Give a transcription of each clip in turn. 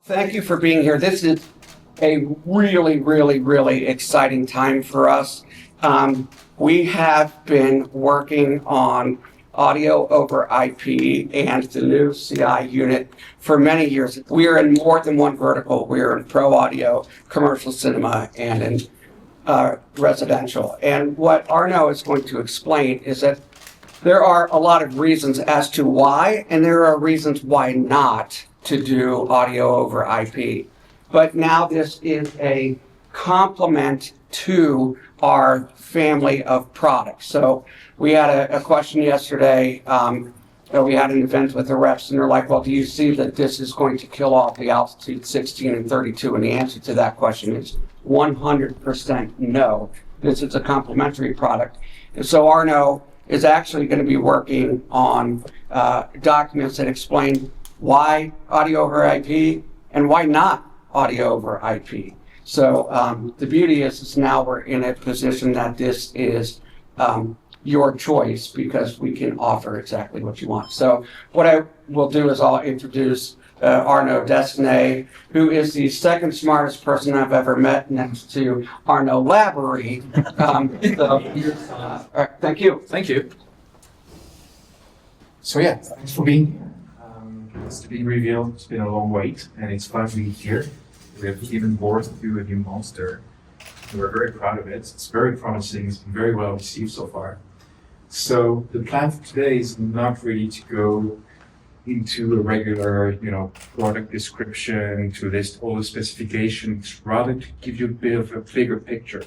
Thank you for being here. This is a really exciting time for us. We have been working on audio over IP and the new CI unit for many years. We are in more than one vertical. We are in pro audio, commercial cinema, and in residential. And what Arno is going to explain is that there are a lot of reasons as to why, and there are reasons why not to do audio over IP. But now this is a complement to our family of products. So we had a question yesterday. We had an event with the reps, and they're like, well, do you see that this is going to kill off the Altitude 16 and 32? And the answer to that question is 100% no. This is a complementary product. And so Arno is actually going to be working on documents that explain why audio over IP and why not audio over IP. So the beauty is now we're in a position that this is your choice because we can offer exactly what you want. So what I will do is I'll introduce Arno Destiné, who is the second smartest person I've ever met next to Arno Laborie. Thank you. Thank you. So yeah, thanks for being here. It's to be revealed. It's been a long wait, and it's finally here. We have given birth to a new monster. We're very proud of it. It's very promising. It's been very well received so far. So the plan for today is not really to go into a regular, product description, to list all the specifications, rather to give you a bit of a bigger picture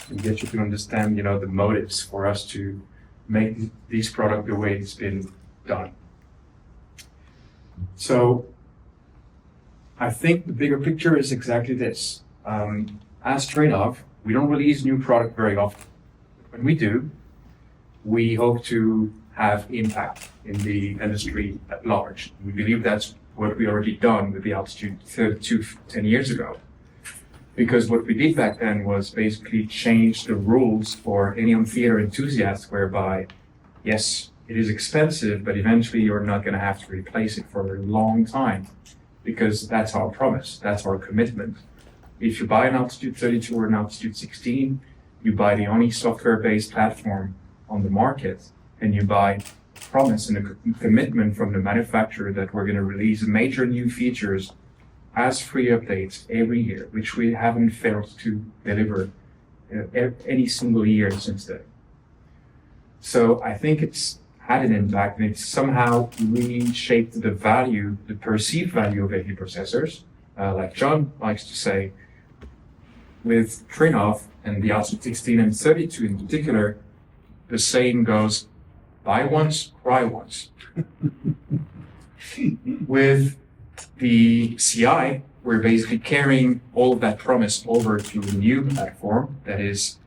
and get you to understand, the motives for us to make this product the way it's been done. So I think the bigger picture is exactly this. As Trinnov, we don't release new product very often. When we do, we hope to have impact in the industry at large. We believe that's what we already done with the Altitude 32 10 years ago. Because what we did back then was basically change the rules for any home theater enthusiast, whereby, yes, it is expensive, but eventually you're not going to have to replace it for a long time, because that's our promise, that's our commitment. If you buy an Altitude 32 or an Altitude 16, you buy the only software-based platform on the market, and you buy a promise and a commitment from the manufacturer that we're going to release major new features as free updates every year, which we haven't failed to deliver any single year since then. So I think it's had an impact, and it's somehow reshaped the value, the perceived value of AV processors. Like John likes to say, with Trinnov and the Altitude 16 and 32 in particular, the saying goes, buy once, cry once. With the CI, we're basically carrying all of that promise over to a new platform that is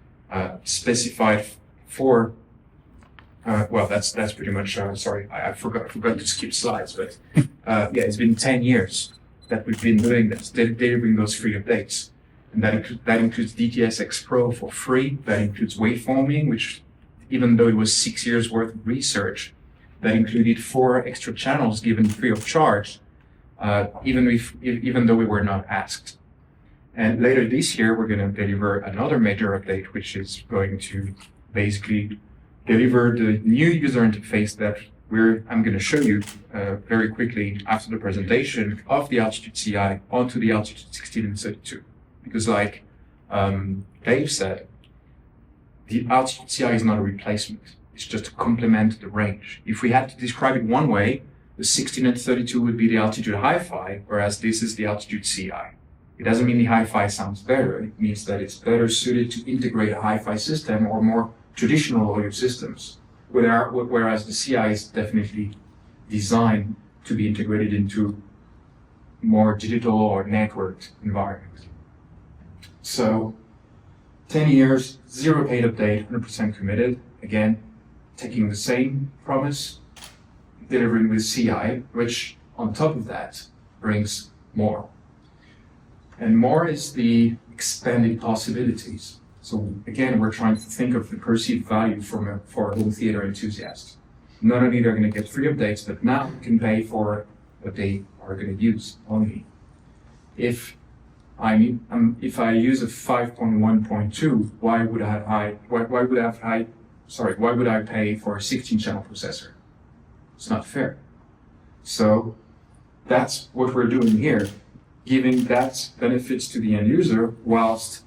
specified for that's pretty much, sorry, I forgot to skip slides, but it's been 10 years that we've been doing this, delivering those free updates. And that includes DTS X Pro for free, that includes waveforming, which even though it was 6 years worth of research, that included 4 extra channels given free of charge, even though we were not asked. And later this year, we're going to deliver another major update, which is going to basically deliver the new user interface that I'm going to show you very quickly after the presentation of the AltitudeCI onto the Altitude 16 and 32. Because like Dave said, the AltitudeCI is not a replacement. It's just to complement the range. If we had to describe it one way, the 16 and 32 would be the Altitude Hi-Fi, whereas this is the AltitudeCI. It doesn't mean the Hi-Fi sounds better. It means that it's better suited to integrate a Hi-Fi system or more traditional audio systems, whereas the CI is definitely designed to be integrated into more digital or networked environments. So 10 years, 0 paid update, 100% committed. Again, taking the same promise, delivering with CI, which on top of that brings more. And more is the expanded possibilities. So again, we're trying to think of the perceived value for a home theater enthusiast. Not only they're going to get free updates, but now they can pay for what they are going to use only. if if I use a 5.1.2, why would I pay for a 16-channel processor? It's not fair. So that's what we're doing here, giving that benefits to the end user whilst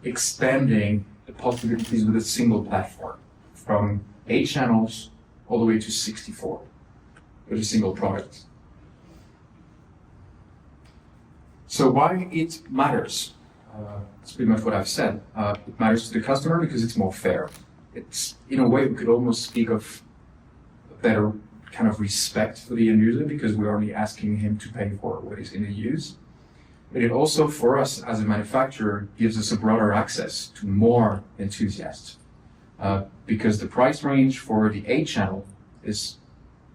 expanding the possibilities with a single platform from 8 channels all the way to 64 with a single product. So why it matters? That's pretty much what I've said. It matters to the customer because it's more fair. It's, in a way, we could almost speak of a better kind of respect for the end user because we're only asking him to pay for what he's going to use. But it also, for us as a manufacturer, gives us a broader access to more enthusiasts. Because the price range for the 8-channel is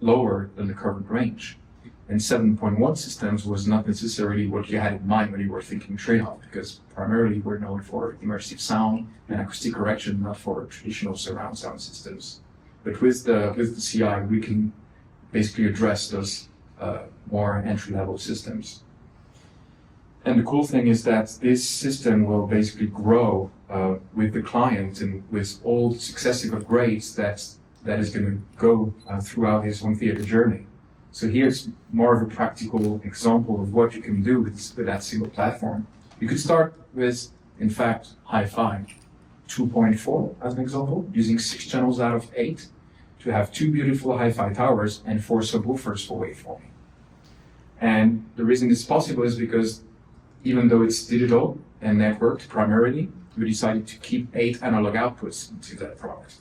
lower than the current range. And 7.1 systems was not necessarily what you had in mind when you were thinking Trinnov, because primarily we're known for immersive sound and acoustic correction, not for traditional surround sound systems. But with the CI, we can basically address those more entry-level systems. And the cool thing is that this system will basically grow with the client and with all successive upgrades that is going to go throughout his home theater journey. So here's more of a practical example of what you can do with that single platform. You could start with, in fact, Hi-Fi 2.4 as an example, using 6 channels out of 8 to have 2 beautiful Hi-Fi towers and 4 subwoofers for waveforming. And the reason it's possible is because even though it's digital and networked primarily, we decided to keep 8 analog outputs into that product.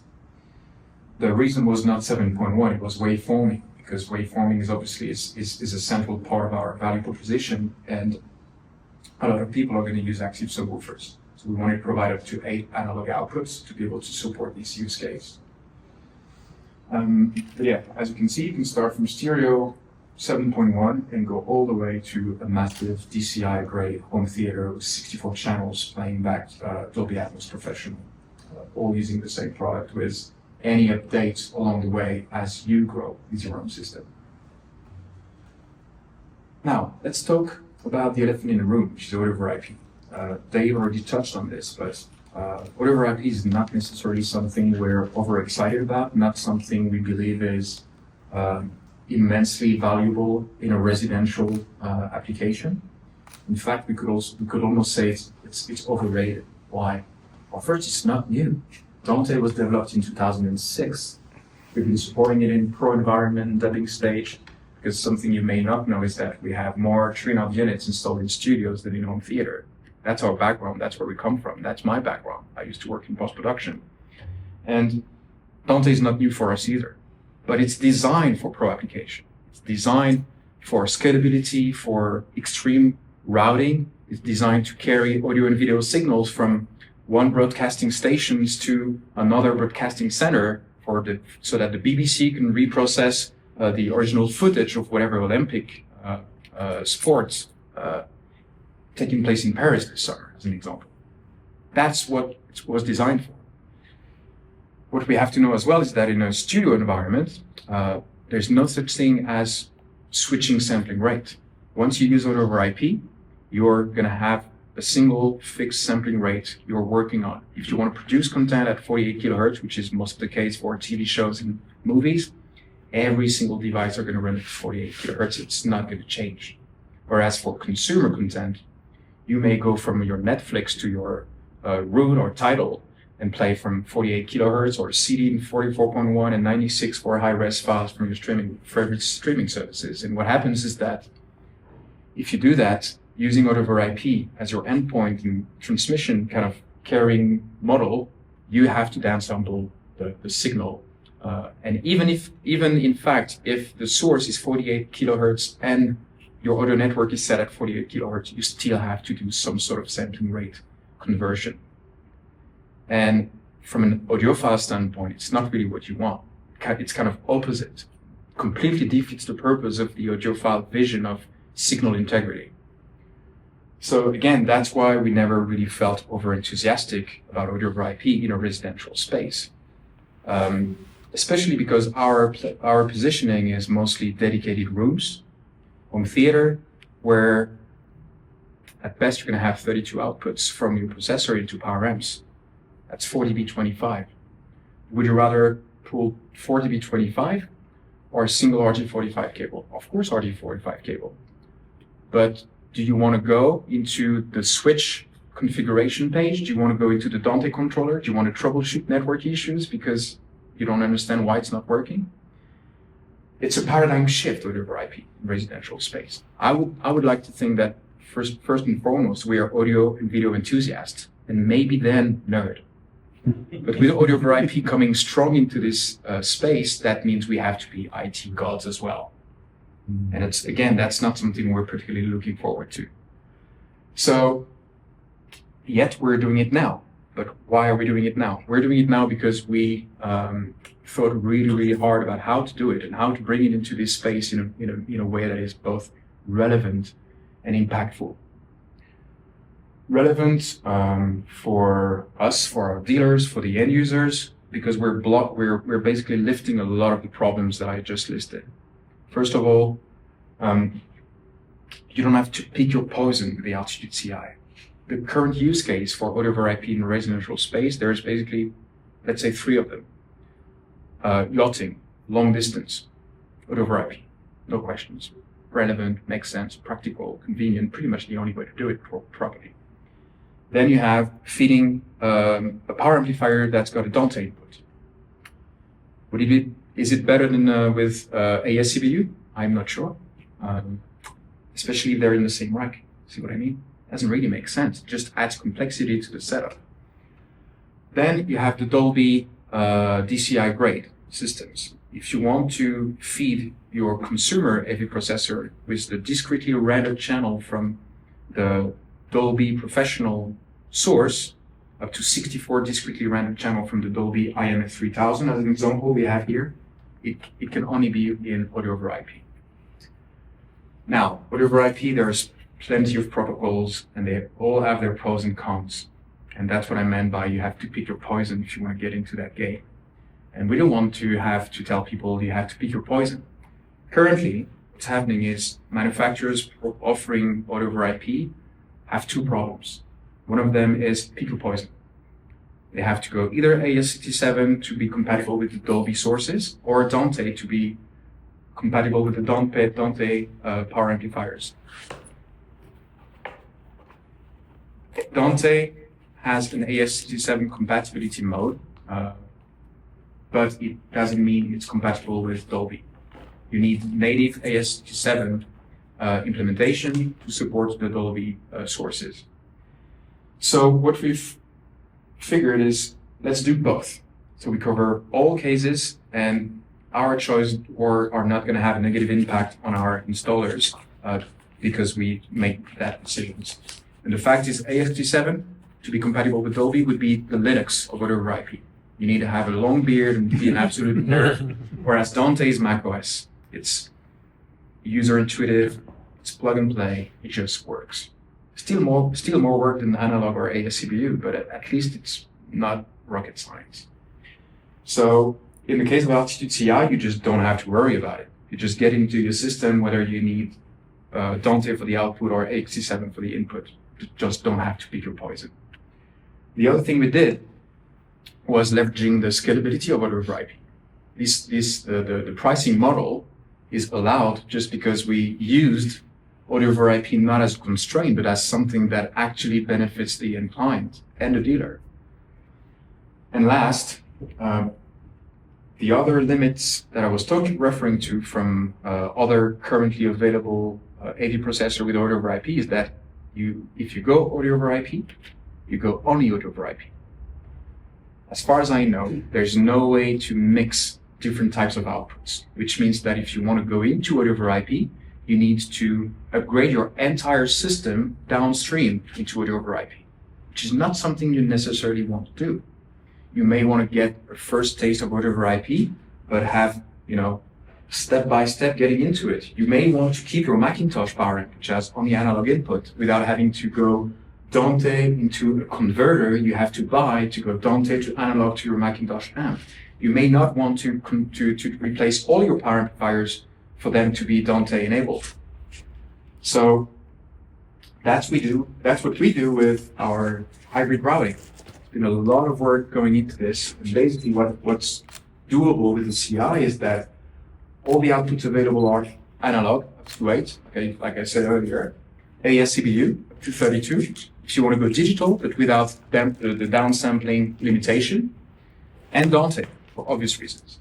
The reason was not 7.1, it was waveforming, because waveforming is obviously is a central part of our value proposition, and a lot of people are going to use active subwoofers. So we wanted to provide up to 8 analog outputs to be able to support this use case. But yeah, as you can see, you can start from stereo 7.1 and go all the way to a massive DCI grade home theater with 64 channels playing back Dolby Atmos Professional, all using the same product with any updates along the way as you grow with your own system. Now, let's talk about the elephant in the room, which is over IP. Dave already touched on this, but over IP is not necessarily something we're overexcited about, not something we believe is immensely valuable in a residential application. In fact, we could almost say it's overrated. Why? Well, first, it's not new. Dante was developed in 2006. We've been supporting it in pro environment dubbing stage, because something you may not know is that we have more Trinnov units installed in studios than in home theater. That's our background, that's where we come from, that's my background. I used to work in post-production. And Dante is not new for us either, but it's designed for pro application. It's designed for scalability, for extreme routing. It's designed to carry audio and video signals from one broadcasting stations to another broadcasting center so that the BBC can reprocess the original footage of whatever Olympic sports taking place in Paris this summer, as an example. That's what it was designed for. What we have to know as well is that in a studio environment, there's no such thing as switching sampling rate. Once you use over IP, you're going to have a single fixed sampling rate you're working on. If you want to produce content at 48 kilohertz, which is most of the case for TV shows and movies, every single device are going to run at 48 kilohertz. It's not going to change. Whereas for consumer content, you may go from your Netflix to your Root or Tidal and play from 48 kilohertz or CD in 44.1 and 96 for high-res files from your favorite streaming services. And what happens is that if you do that, using over IP as your endpoint and transmission kind of carrying model, you have to downsample the signal. And even in fact, if the source is 48 kilohertz and your audio network is set at 48 kilohertz, you still have to do some sort of sampling rate conversion. And from an audiophile standpoint, it's not really what you want. It's kind of opposite. Completely defeats the purpose of the audiophile vision of signal integrity. So again, that's why we never really felt over-enthusiastic about audio over IP in a residential space. Especially because our positioning is mostly dedicated rooms, home theater, where At best, you're going to have 32 outputs from your processor into power amps. That's 4dB25. Would you rather pull 4dB25 or a single RJ45 cable? Of course, RJ45 cable. But do you want to go into the switch configuration page? Do you want to go into the Dante controller? Do you want to troubleshoot network issues because you don't understand why it's not working? It's a paradigm shift with over IP in residential space. I would like to think that first and foremost, we are audio and video enthusiasts, and maybe then nerd. But with audio over IP coming strong into this space, that means we have to be IT gods as well. And it's, again, that's not something we're particularly looking forward to. So, yet we're doing it now. But why are we doing it now? We're doing it now because we thought really hard about how to do it and how to bring it into this space in a way that is both relevant and impactful. Relevant for us, for our dealers, for the end users, because we're basically lifting a lot of the problems that I just listed. First of all, you don't have to pick your poison with the AltitudeCI. The current use case for audio over IP in residential space, there's basically, let's say, 3 of them. Yachting, long distance, audio over IP, no questions. Relevant, makes sense, practical, convenient, pretty much the only way to do it properly. Then you have feeding a power amplifier that's got a Dante input. Is it better than with ASCBU? I'm not sure. Especially if they're in the same rack. See what I mean? Doesn't really make sense. It just adds complexity to the setup. Then you have the Dolby DCI grade systems. If you want to feed your consumer AV processor with the discretely rendered channel from the Dolby professional source, up to 64 discretely rendered channel from the Dolby IMF 3000 as an example we have here, it can only be in audio over IP. Now, audio over IP, there's plenty of protocols and they all have their pros and cons. And that's what I meant by you have to pick your poison if you want to get into that game. And we don't want to have to tell people you have to pick your poison. Currently, what's happening is manufacturers offering audio over IP have 2 problems. One of them is pick your poison. They have to go either ASCT7 to be compatible with the Dolby sources or Dante to be compatible with the Dante power amplifiers. Dante has an ASCT7 compatibility mode, but it doesn't mean it's compatible with Dolby. You need native ASCT7 implementation to support the Dolby sources. So what we've figured is, let's do both. So we cover all cases and our choice are not going to have a negative impact on our installers because we make that decisions. And the fact is ASCT7 to be compatible with Dolby would be the Linux of audio over IP. You need to have a long beard and be an absolute nerd. Whereas Dante is macOS. It's user intuitive, it's plug and play, it just works. Still more work than analog or ASCBU, but at least it's not rocket science. So in the case of AltitudeCI, you just don't have to worry about it. You just get into your system whether you need Dante for the output or AXT7 for the input. You just don't have to pick your poison. The other thing we did was leveraging the scalability of audio over IP. The pricing model is allowed just because we used audio over IP not as a constraint, but as something that actually benefits the end client and the dealer. And last, the other limits that I was referring to from other currently available AV processor with audio over IP is that if you go audio over IP, you go only audio over IP. As far as I know, there's no way to mix different types of outputs, which means that if you want to go into audio over IP, you need to upgrade your entire system downstream into audio over IP, which is not something you necessarily want to do. You may want to get a first taste of audio over IP, but have, step by step getting into it. You may want to keep your Macintosh power amp, which has only analog input, without having to go Dante into a converter you have to buy to go Dante to analog to your Macintosh amp. You may not want to replace all your power amplifiers for them to be Dante-enabled. So That's what we do with our hybrid routing. There's been a lot of work going into this. And basically what's doable with the CI is that all the outputs available are analog up to 8, okay, like I said earlier, ASCBU up to 32. If you want to go digital, but without the downsampling limitation, and Dante, for obvious reasons.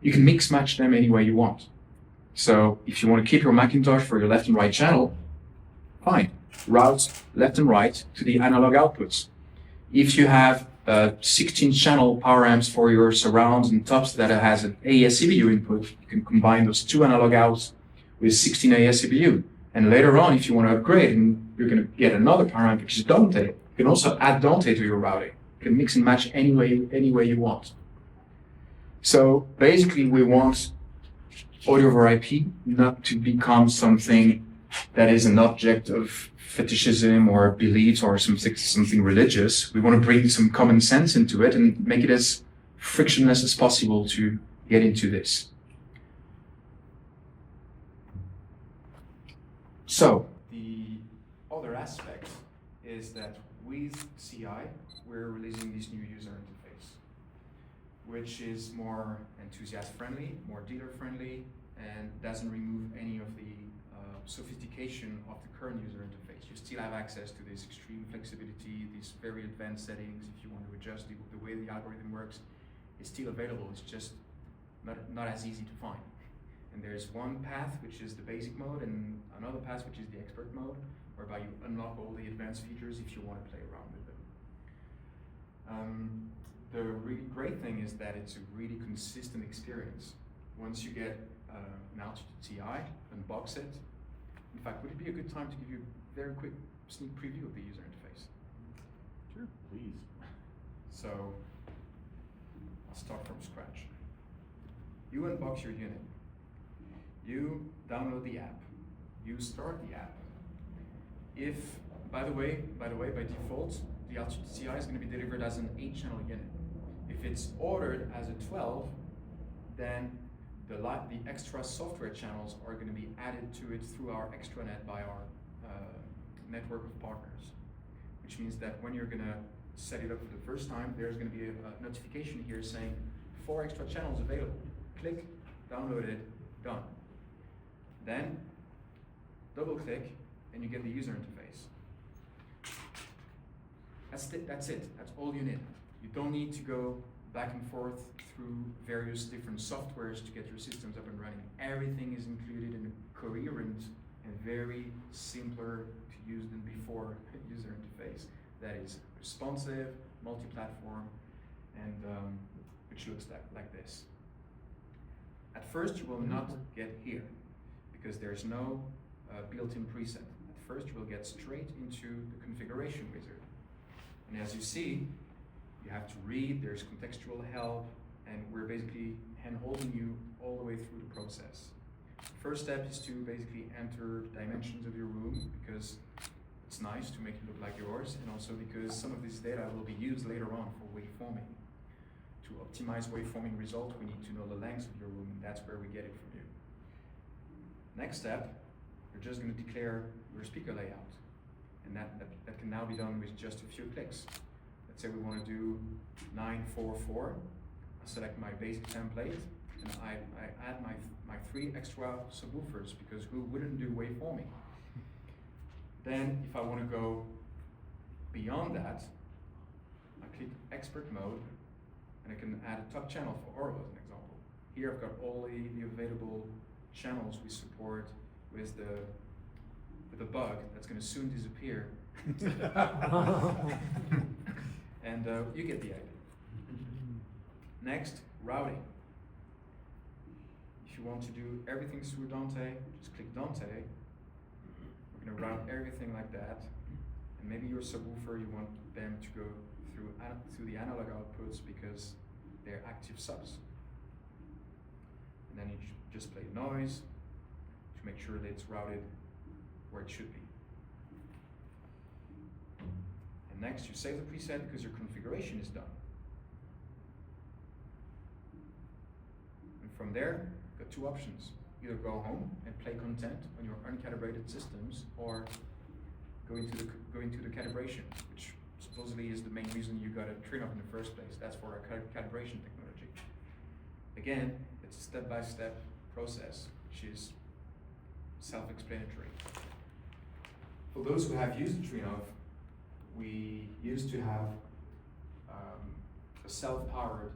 You can mix match them any way you want. So if you want to keep your Macintosh for your left and right channel, fine. Route left and right to the analog outputs. If you have 16 channel power amps for your surrounds and tops that has an ASCBU input, you can combine those two analog outs with 16 ASCBU. And later on, if you want to upgrade and you're going to get another power amp, which is Dante, you can also add Dante to your routing. You can mix and match any way you want. So basically, we want audio over IP not to become something that is an object of fetishism or beliefs or something religious. We want to bring some common sense into it and make it as frictionless as possible to get into this. So the other aspect is that with CI, we're releasing this new user interface, which is more enthusiast-friendly, more dealer-friendly, and doesn't remove any of the sophistication of the current user interface. You still have access to this extreme flexibility, these very advanced settings. If you want to adjust the way the algorithm works, it's still available. It's just not as easy to find. And there's one path, which is the basic mode, and another path, which is the expert mode, whereby you unlock all the advanced features if you want to play around with them. The really great thing is that it's a really consistent experience. Once you get an AltitudeCI, unbox it. In fact, would it be a good time to give you a very quick sneak preview of the user interface? Sure, please. So, I'll start from scratch. You unbox your unit. You download the app. You start the app. If, by the way, by default, the AltitudeCI is going to be delivered as an 8-channel unit. If it's ordered as a 12, then the extra software channels are going to be added to it through our extranet by our network of partners. Which means that when you're going to set it up for the first time, there's going to be a notification here saying 4 extra channels available. Click, download it, done. Then double click and you get the user interface. That's it. That's all you need. You don't need to go back and forth through various different softwares to get your systems up and running. Everything is included in a coherent and very simpler to use than before user interface that is responsive, multi-platform, and which looks like this. At first, you will not get here because there's no built-in preset. At first, you will get straight into the configuration wizard. And as you see, you have to read, there's contextual help, and we're basically hand-holding you all the way through the process. First step is to basically enter dimensions of your room because it's nice to make it look like yours, and also because some of this data will be used later on for waveforming. To optimize waveforming results, we need to know the length of your room, and that's where we get it from you. Next step, you're just going to declare your speaker layout, and that can now be done with just a few clicks. Let's say we want to do 944. I select my basic template, and I add my 3 extra subwoofers because who wouldn't do waveforming? Then, if I want to go beyond that, I click expert mode, and I can add a top channel for Oro as an example. Here I've got all the available channels we support with the bug that's going to soon disappear. And you get the idea. Next, routing. If you want to do everything through Dante, just click Dante. We're going to route everything like that. And maybe your subwoofer, you want them to go through the analog outputs because they're active subs. And then you just play noise to make sure that it's routed where it should be. And next, you save the preset because your configuration is done. And from there, you've got 2 options. Either go home and play content on your uncalibrated systems, or go into the calibration, which supposedly is the main reason you got a Trinnov in the first place. That's for our calibration technology. Again, it's a step-by-step process, which is self-explanatory. For those who have used the Trinnov, we used to have a self-powered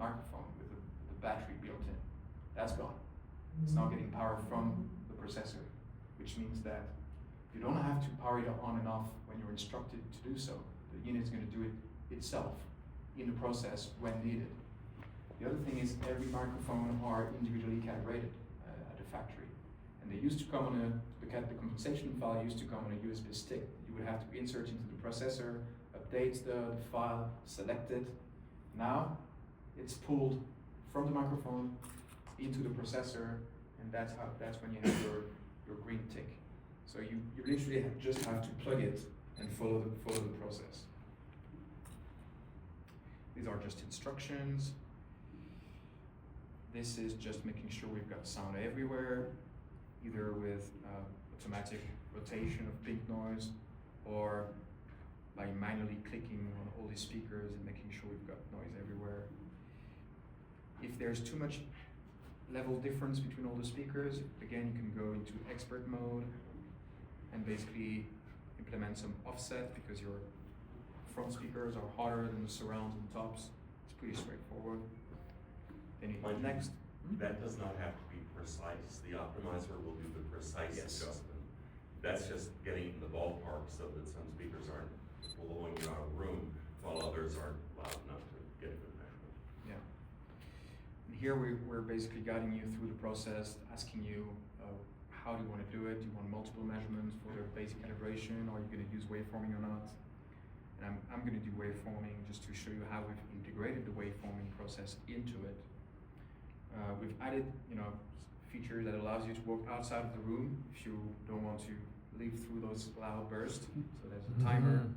microphone with the battery built in. That's gone. It's now getting power from the processor, which means that you don't have to power it on and off when you're instructed to do so. The unit is going to do it itself in the process when needed. The other thing is every microphone are individually calibrated at the factory. And they used to come on the compensation file used to come on a USB stick. You would have to insert into the processor, update the file, select it. Now it's pulled from the microphone into the processor, and that's when you have your green tick. So you literally just have to plug it and follow the process. These are just instructions. This is just making sure we've got sound everywhere, either with automatic rotation of pink noise or by manually clicking on all these speakers and making sure we've got noise everywhere. If there's too much level difference between all the speakers, again, you can go into expert mode and basically implement some offset because your front speakers are hotter than the surrounds and tops. It's pretty straightforward. Then you hit next. That does not have to be precise. The optimizer will do the precise Yes. adjustment. That's just getting in the ballpark so that some speakers aren't blowing you out of the room while others aren't loud enough to get a good measurement. Yeah. And here we're basically guiding you through the process, asking you how do you want to do it? Do you want multiple measurements for the basic calibration, or are you going to use waveforming or not? And I'm going to do waveforming just to show you how we've integrated the waveforming process into it. We've added, feature that allows you to work outside of the room if you don't want to live through those loud bursts. So there's a timer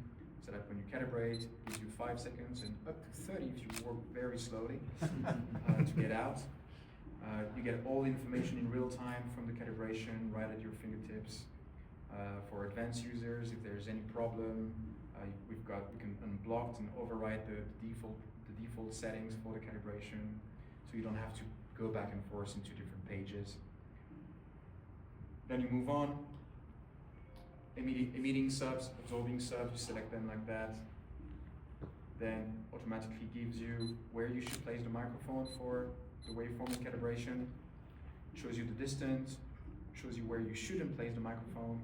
so that when you calibrate, it gives you 5 seconds and up to 30 if you work very slowly to get out. You get all the information in real time from the calibration right at your fingertips. For advanced users, if there's any problem, we can unblock and override the default settings for the calibration, so you don't have to go back and forth into different pages. Then you move on. Emitting subs, absorbing subs, you select them like that. Then automatically gives you where you should place the microphone for the waveforming calibration. Shows you the distance, shows you where you shouldn't place the microphone.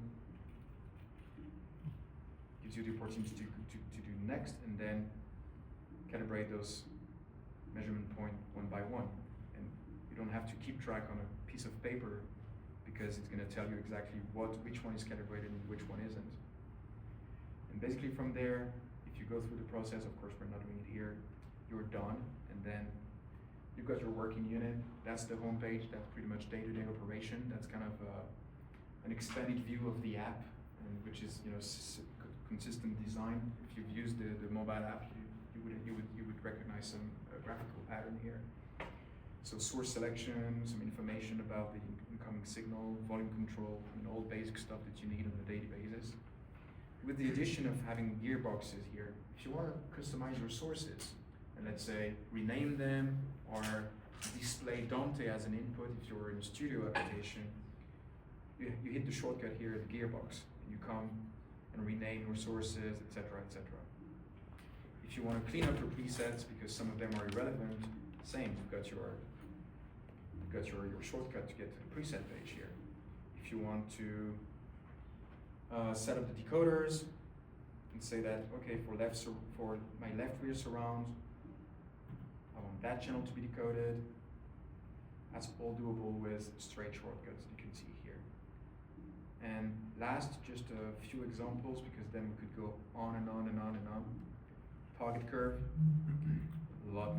Gives you the opportunity to do next, and then calibrate those measurement points one by one. And you don't have to keep track on a piece of paper because it's going to tell you exactly which one is calibrated and which one isn't. And basically from there, if you go through the process, of course we're not doing it here, you're done, and then you've got your working unit. That's the home page. That's pretty much day-to-day operation. That's kind of an expanded view of the app, and which is consistent design. If you've used the mobile app, you would recognize some graphical pattern here. So source selection, some information about the incoming signal, volume control, and all basic stuff that you need on a daily basis. With the addition of having gearboxes here, if you want to customize your sources, and let's say rename them or display Dante as an input if you're in a studio application, you hit the shortcut here, the gearbox, and you come and rename your sources, etc., etc. If you want to clean up your presets because some of them are irrelevant, same, you've got your shortcut to get to the preset page here. If you want to set up the decoders and say that, okay, for my left rear surround, I want that channel to be decoded. That's all doable with straight shortcuts you can see here. And last, just a few examples, because then we could go on and on and on and on. Target curve, a lot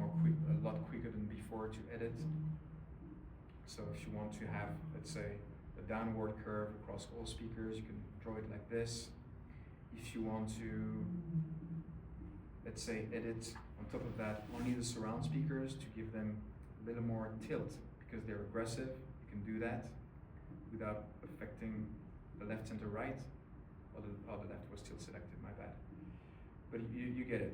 quicker than before to edit. So if you want to have, let's say, a downward curve across all speakers, you can draw it like this. If you want to, let's say, edit on top of that only the surround speakers to give them a little more tilt because they're aggressive, you can do that without affecting the left, center, right. the left was still selected, my bad. But you get it.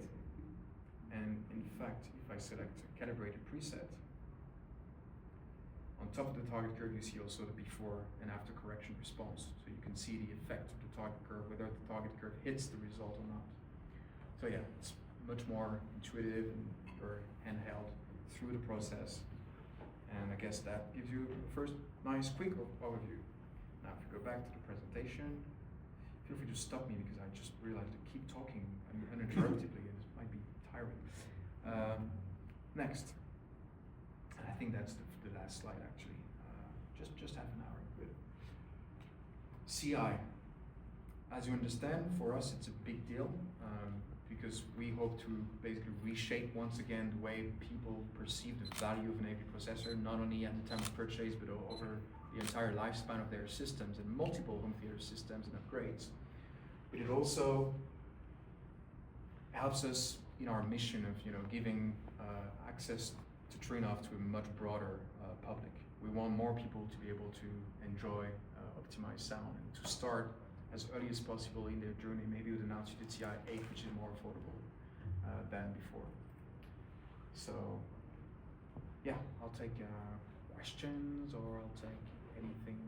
And in fact, if I select a calibrated preset, on top of the target curve, you see also the before and after correction response. So you can see the effect of the target curve, whether the target curve hits the result or not. So yeah, it's much more intuitive and you're handheld through the process. And I guess that gives you a first nice quick overview. Now, if you go back to the presentation, feel free to stop me because I just realized to keep talking uninterruptedly and this might be tiring. Next. And I think that's the last slide actually. Just half an hour, good. CI. As you understand, for us it's a big deal because we hope to basically reshape once again the way people perceive the value of an AV processor, not only at the time of purchase, but over the entire lifespan of their systems and multiple home theater systems and upgrades. But it also helps us in our mission of giving access to Trinnov to a much broader public. We want more people to be able to enjoy optimized sound and to start as early as possible in their journey, maybe with an AltitudeCI 8, which is more affordable than before. So, yeah, I'll take questions or I'll take anything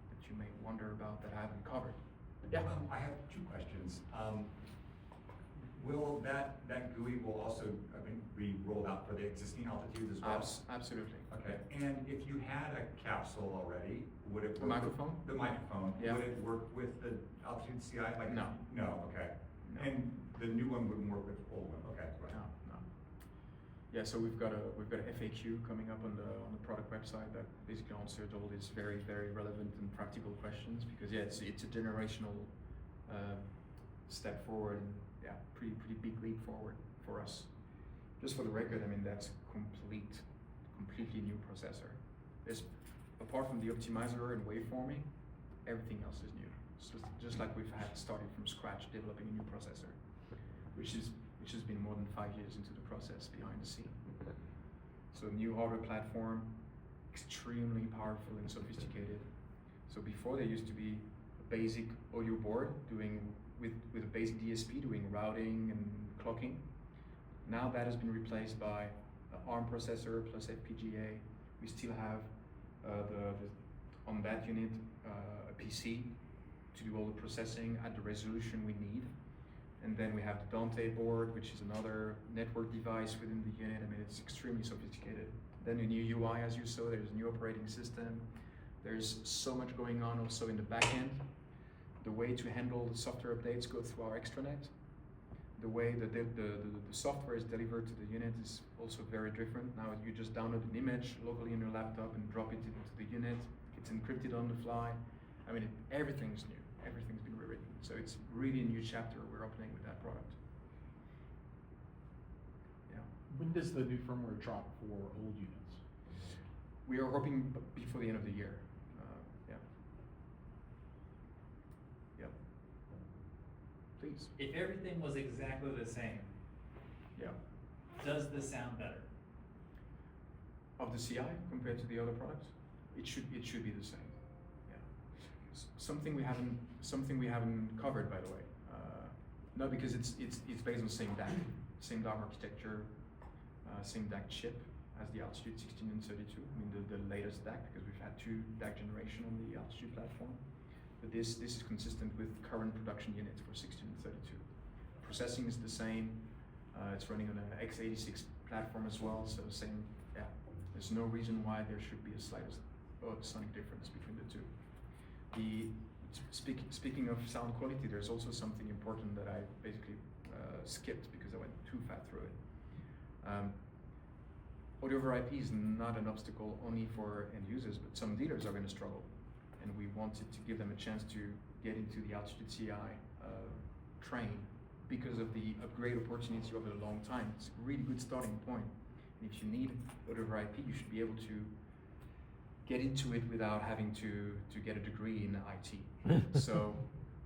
that you may wonder about that I haven't covered. Yeah. I have two questions. Will that GUI will also be rolled out for the existing altitudes as well? Absolutely. Okay. And if you had a capsule already, would it work? The microphone? The microphone. Yeah. Would it work with the AltitudeCI? Like, no. No. Okay. No. And the new one wouldn't work with the old one. Okay. Right. No. Yeah. So we've got a FAQ coming up on the product website that basically answers all these very, very relevant and practical questions because it's a generational step forward. And, yeah, pretty big leap forward for us. Just for the record, that's a completely new processor. Apart from the optimizer and waveforming, everything else is new. So just like we've had started from scratch developing a new processor, which has been more than 5 years into the process behind the scene. So new hardware platform, extremely powerful and sophisticated. So before there used to be a basic audio board doing with a basic DSP doing routing and clocking. Now that has been replaced by an ARM processor plus FPGA. We still have on that unit a PC to do all the processing at the resolution we need. And then we have the Dante board, which is another network device within the unit. It's extremely sophisticated. Then a new UI, as you saw, there's a new operating system. There's so much going on also in the back end. The way to handle the software updates go through our extranet. The way that the software is delivered to the unit is also very different. Now you just download an image locally on your laptop and drop it into the unit. It's encrypted on the fly. Everything's new. Everything's been rewritten. So it's really a new chapter we're opening with that product. Yeah. When does the new firmware drop for old units? We are hoping before the end of the year. Please. If everything was exactly the same, Yeah. does this sound better? Of the CI compared to the other products, it should be the same. Yeah. Something we haven't covered, by the way. No, because it's based on the same DAC architecture, same DAC chip as the Altitude 16 and 32. The latest DAC, because we've had 2 DAC generation on the Altitude platform. But this is consistent with current production units for 16 and 32. Processing is the same. It's running on an x86 platform as well, so same. Yeah, there's no reason why there should be a slightest sonic difference between the two. Speaking of sound quality, there's also something important that I basically skipped because I went too fast through it. Audio over IP is not an obstacle only for end users, but some dealers are going to struggle. And we wanted to give them a chance to get into the AltitudeCI train because of the upgrade opportunity over a long time. It's a really good starting point. And if you need audio over IP, you should be able to get into it without having to get a degree in IT. So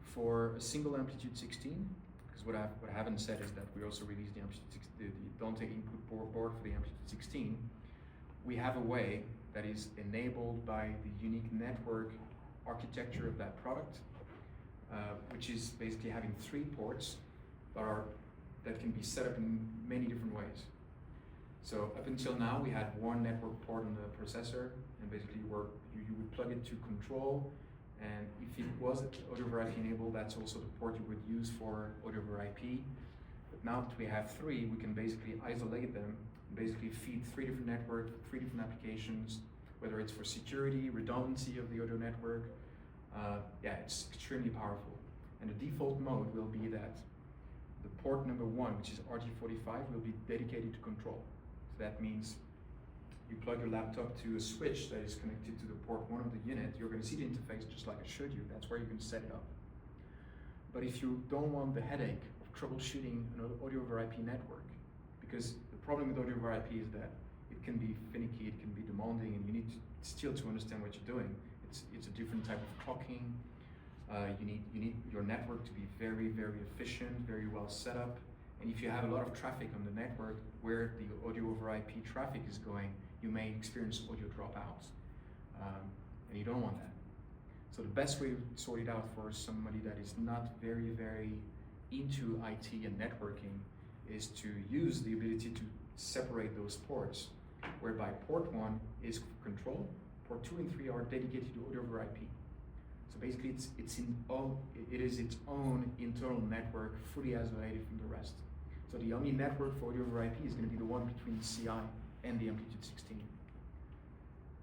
for a single Amplitude 16, because what I haven't said is that we also released the Dante input board for the Amplitude 16. We have a way that is enabled by the unique network architecture of that product which is basically having 3 ports that can be set up in many different ways. So up until now, we had one network port on the processor, and basically you would plug it to control, and if it was audio over IP enabled, that's also the port you would use for audio over IP. But now that we have 3, we can basically isolate them, and basically feed 3 different networks, 3 different applications, whether it's for security, redundancy of the audio network. Yeah, it's extremely powerful. And the default mode will be that the port number 1, which is RJ45, will be dedicated to control. So that means you plug your laptop to a switch that is connected to the port 1 of the unit. You're going to see the interface just like I showed you. That's where you can set it up. But if you don't want the headache of troubleshooting an audio over IP network, because the problem with audio over IP is that it can be finicky, it can be demanding, and you need still to understand what you're doing. It's a different type of clocking. You need your network to be very, very efficient, very well set up. And if you have a lot of traffic on the network where the audio over IP traffic is going, you may experience audio dropouts, and you don't want that. So the best way to sort it out for somebody that is not very, very into IT and networking is to use the ability to separate those ports, whereby port 1 is for control, port 2 and 3 are dedicated to audio over IP. So basically it is its own internal network, fully isolated from the rest. So the only network for audio over IP is going to be the one between CI and the Amplitude 16.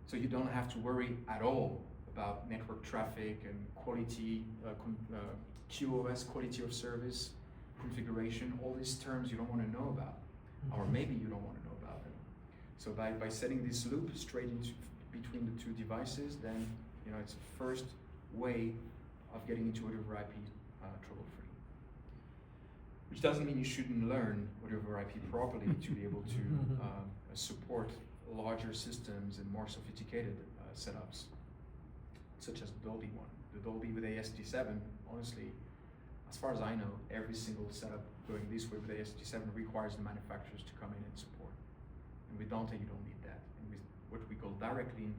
So you don't have to worry at all about network traffic and quality, QoS, quality of service, configuration, all these terms you don't want to know about, or maybe you don't want to know about them. So by setting this loop straight into between the 2 devices, then it's a first way of getting into audio over IP trouble-free. Which doesn't mean you shouldn't learn audio over IP properly to be able to support larger systems and more sophisticated setups, such as the Dolby one. The Dolby with ASD7, honestly, as far as I know, every single setup going this way with ASD7 requires the manufacturers to come in and support. And with Dante, you don't need that. And with what we call direct link,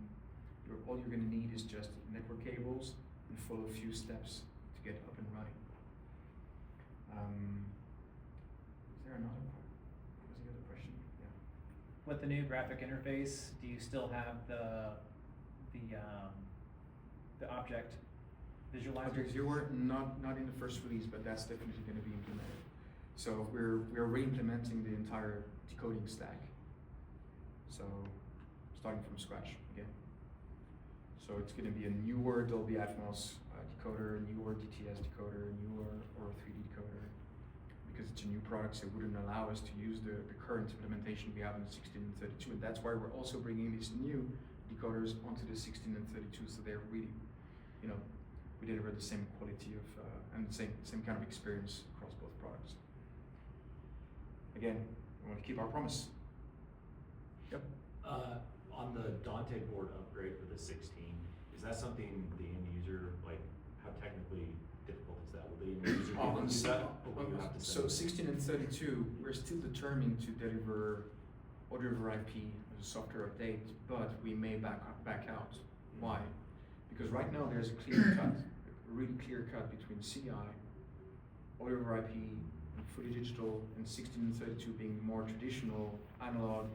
all you're going to need is just network cables and follow a few steps to get up and running. Is there another part? What was the other question? Yeah. With the new graphic interface, do you still have the object visualizer? Object viewer, not in the first release, but that's definitely going to be implemented. So we're re-implementing the entire decoding stack. So starting from scratch again. So it's going to be a newer Dolby Atmos decoder, newer DTS decoder, newer or 3D decoder, because it's a new product, so it wouldn't allow us to use the current implementation we have in the 16 and 32, and that's why we're also bringing these new decoders onto the 16 and 32, so they're really, we deliver the same quality of and the same kind of experience across both products. Again, we want to keep our promise. Yep. On the Dante board upgrade for the 16, is that something the end user, like, how technically difficult is that? Will the end user be able to do that, or will you have to So send 16 and 32, we're still determined to deliver audio over IP as a software update, but we may back out. Why? Because right now there's a clear cut, a really clear cut between CI, audio over IP, and fully digital, and 16 and 32 being more traditional, analog,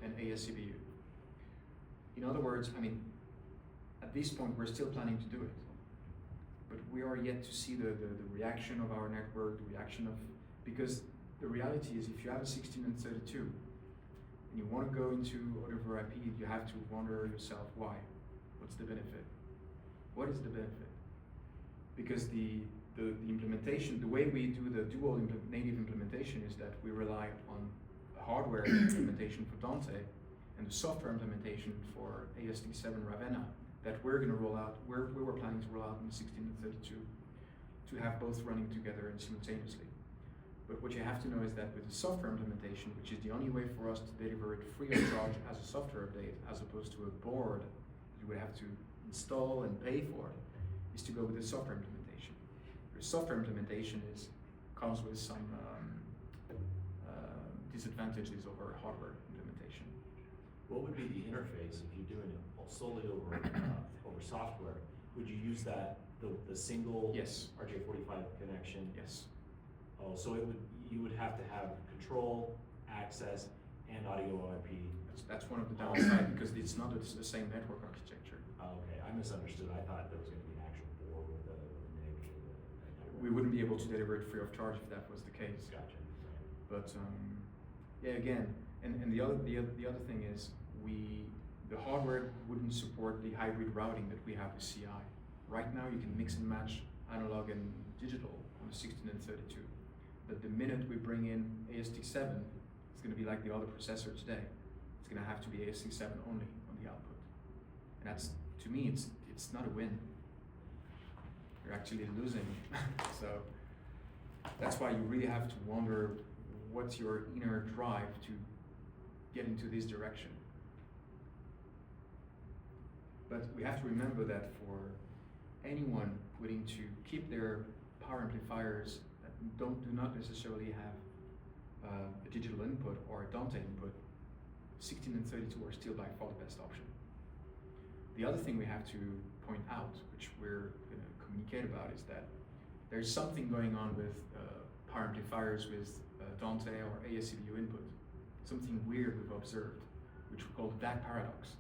and ASCBU. In other words, at this point, we're still planning to do it, but we are yet to see the reaction of our network, because the reality is if you have a 16 and 32, and you want to go into audio over IP, you have to wonder yourself, why? What's the benefit? What is the benefit? Because the implementation, the way we do the dual native implementation is that we rely on hardware implementation for Dante and the software implementation for ASD7 RAVENNA that we're going to roll out, we were planning to roll out in 16 and 32 to have both running together and simultaneously. But what you have to know is that with the software implementation, which is the only way for us to deliver it free of charge as a software update, as opposed to a board you would have to install and pay for, is to go with the software implementation. The software implementation comes with some disadvantages over hardware implementation. What would be the interface if you're doing it solely over software? Would you use that The single Yes. RJ45 connection? Yes. Oh, so you would have to have control, access, and audio OIP. That's one of the downsides because it's not the same network architecture. Oh, okay, I misunderstood. I thought there was gonna be an actual board with a NIC and We wouldn't be able to deliver it free of charge if that was the case. Gotcha. But yeah, again, and the other thing is the hardware wouldn't support the hybrid routing that we have with CI. Right now, you can mix and match analog and digital on the 16 and 32. But the minute we bring in AST7, it's going to be like the other processor today. It's going to have to be AST7 only on the output. And that's, to me, it's not a win. You're actually losing. So that's why you really have to wonder what's your inner drive to get into this direction. But we have to remember that for anyone willing to keep their power amplifiers that do not necessarily have a digital input or a Dante input, 16 and 32 are still by far the best option. The other thing we have to point out, which we're going to communicate about, is that there's something going on with power amplifiers with Dante or ASCVU input. Something weird we've observed, which we call the DAC paradox.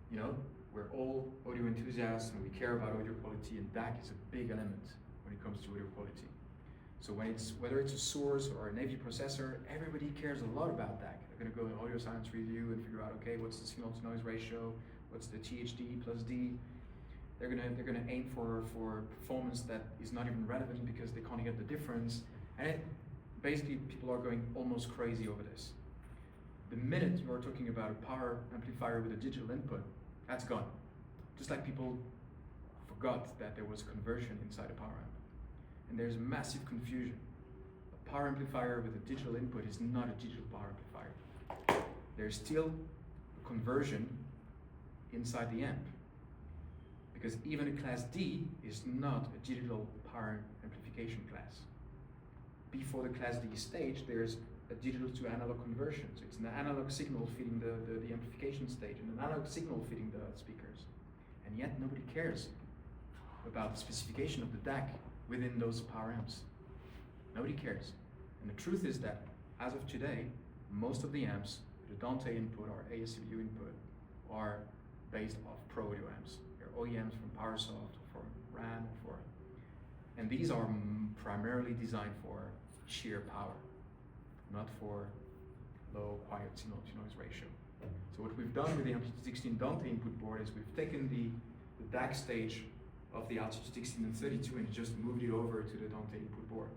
You know, we're all audio enthusiasts and we care about audio quality, and DAC is a big element when it comes to audio quality. So whether it's a source or an AV processor, everybody cares a lot about DAC. They're going to go in audio science review and figure out, okay, what's the signal to noise ratio, what's the THD plus D. They're gonna aim for performance that is not even relevant because they can't get the difference, and basically people are going almost crazy over this. The minute you are talking about a power amplifier with a digital input, that's gone. Just like people forgot that there was conversion inside a power amp. And there's massive confusion. A power amplifier with a digital input is not a digital power amplifier. There's still a conversion inside the amp. Because even a class D is not a digital power amplification class. Before the class D stage, there's a digital to analog conversion. So it's an analog signal feeding the amplification stage and an analog signal feeding the speakers. And yet nobody cares about the specification of the DAC within those power amps. Nobody cares. And the truth is that as of today, most of the amps with a Dante input or ASCVU input are based off Pro Audio amps. They're OEMs from PowerSoft, or from RAM, and these are primarily designed for sheer power, not for low quiet signal to noise ratio. So what we've done with the AltitudeCI Dante input board is we've taken the DAC stage of the AltitudeCI and 32 and just moved it over to the Dante input board.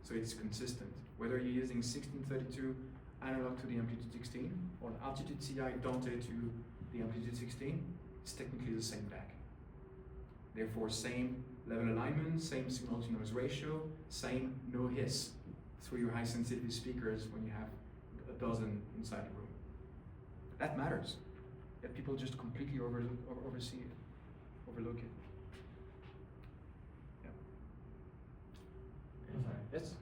So it's consistent. Whether you're using 1632 analog to the AltitudeCI or AltitudeCI Dante to the AltitudeCI, it's technically the same DAC. Therefore, same level alignment, same signal to noise ratio, same no hiss through your high sensitivity speakers when you have a dozen inside the room. That matters. That people just completely oversee it, overlook it. Yeah. Yes?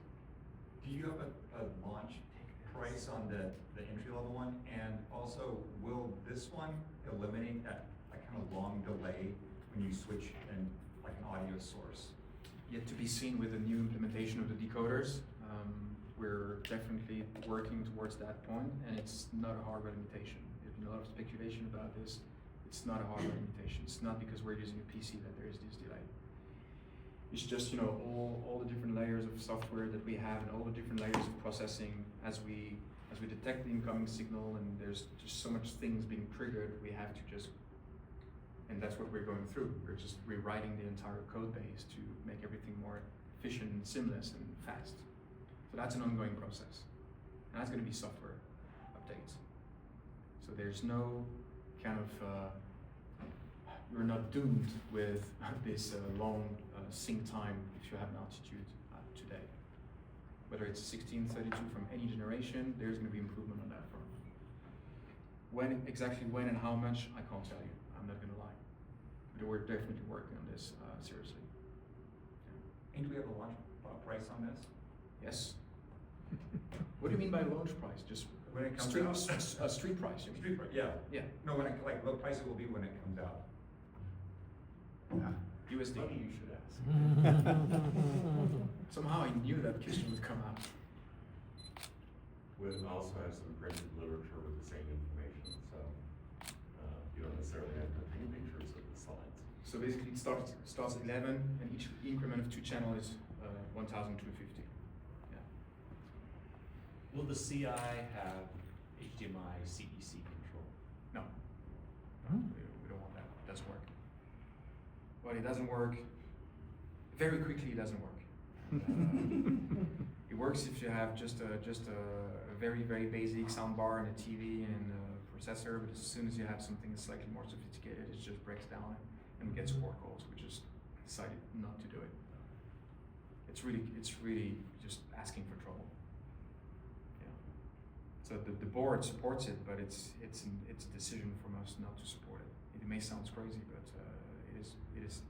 Do you have a launch price on the entry level one? And also, will this one eliminate that kind of long delay when you switch in like an audio source? Yet to be seen with the new implementation of the decoders. We're definitely working towards that point, and it's not a hardware limitation. There's been a lot of speculation about this. It's not a hardware limitation. It's not because we're using a PC that there is this delay. It's just, you know, all the different layers of software that we have and all the different layers of processing as we detect the incoming signal, and there's just so much things being triggered, we have to just, and that's what we're going through. We're just rewriting the entire code base to make everything more efficient, seamless, and fast. So that's an ongoing process. And that's going to be software updates. So there's no kind of, you're not doomed with this long sync time if you have an Altitude today. Whether it's 1632 from any generation, there's going to be improvement on that front. Exactly when and how much, I can't tell you. I'm not going to lie. But we're definitely working on this seriously. Yeah. And do we have a launch price on this? Yes. What do you mean by launch price? Just When it comes street, out? street price, you mean? Street price, yeah. Yeah. No, when like what price it will be when it comes out? USD. Funny you should ask. Somehow I knew that question would come out. We also have some printed literature with the same information, so you don't necessarily have to take pictures of the slides. So basically it starts at 11 and each increment of 2 channel is 1,250. Yeah. Will the CI have HDMI CEC control? No. We don't want that. It doesn't work. Well, it doesn't work. Very quickly it doesn't work. It works if you have just a very, very basic soundbar and a TV and a processor, but as soon as you have something that's slightly more sophisticated, it just breaks down and we get support calls. We just decided not to do it. It's really just asking for trouble. Yeah. So the board supports it, but it's a decision from us not to support it. It may sound crazy, but it is